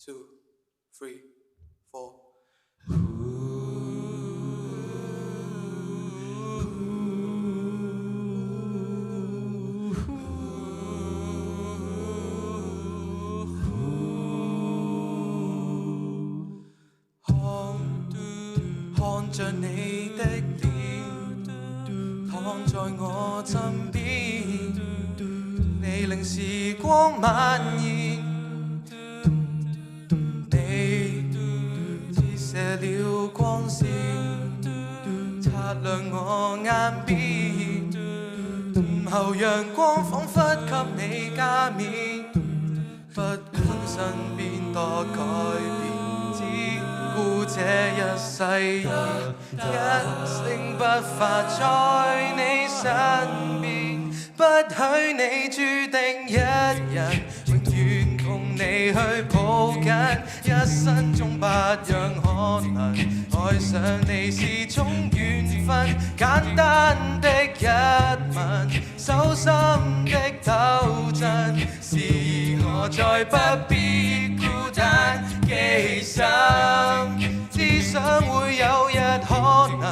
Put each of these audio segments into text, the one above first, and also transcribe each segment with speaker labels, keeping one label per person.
Speaker 1: 2, 3, 4。看着你的臉，躺在我枕邊，你令時光蔓延，你折射了光線，擦亮我眼邊，午後陽光彷彿給你加冕，不管身邊多改變，顧這一世人，一聲不發在你身邊，不許你注定一人，永遠共你去抱緊，一生中不讓可能愛上你是種緣分，簡單的一吻，手心的抖震，是我再不必孤單，其實只想會有日可能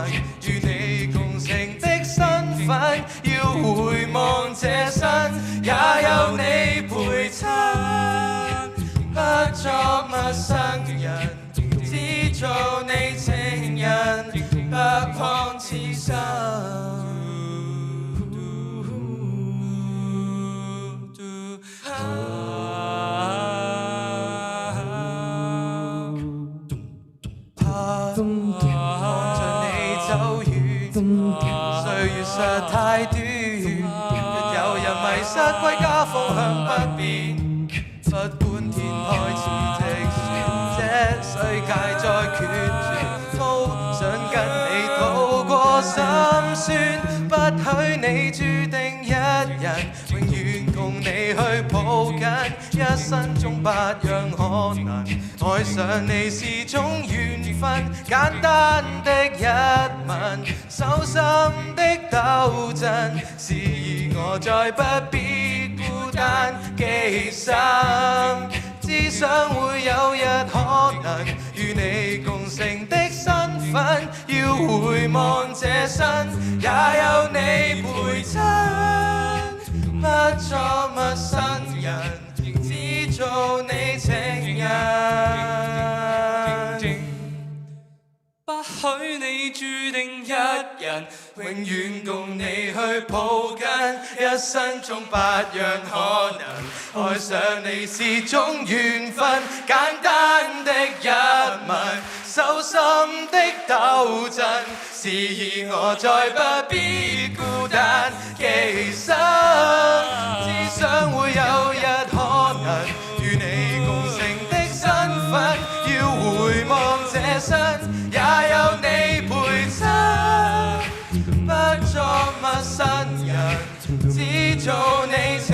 Speaker 1: 與你共乘的身份，要回望這生也有你陪襯，不作陌生人，只做你情人，不枉此生。看着你走遠，歲月實太短，若有人迷失歸家方向不變，不管天開似直船，這世界再決絕，都想跟你渡過心酸，不許你注定一人，永遠共你去抱緊，一生中不讓可能愛上你是種緣分，簡單的一吻，手心的抖震，示意我再不必孤單，其實只想會有日可能與你共乘的身份，要回望這生也有你陪襯，不作陌生人，只做你情人。不許你注定一人，永遠共你去抱緊，一生中不讓可能愛上你是種緣分，簡單的一吻，手心的抖震，示意我再不必孤單，其實只想會有日可能與你共乘的身份，要回望這生也有你陪襯，不作陌生人，只做你情人。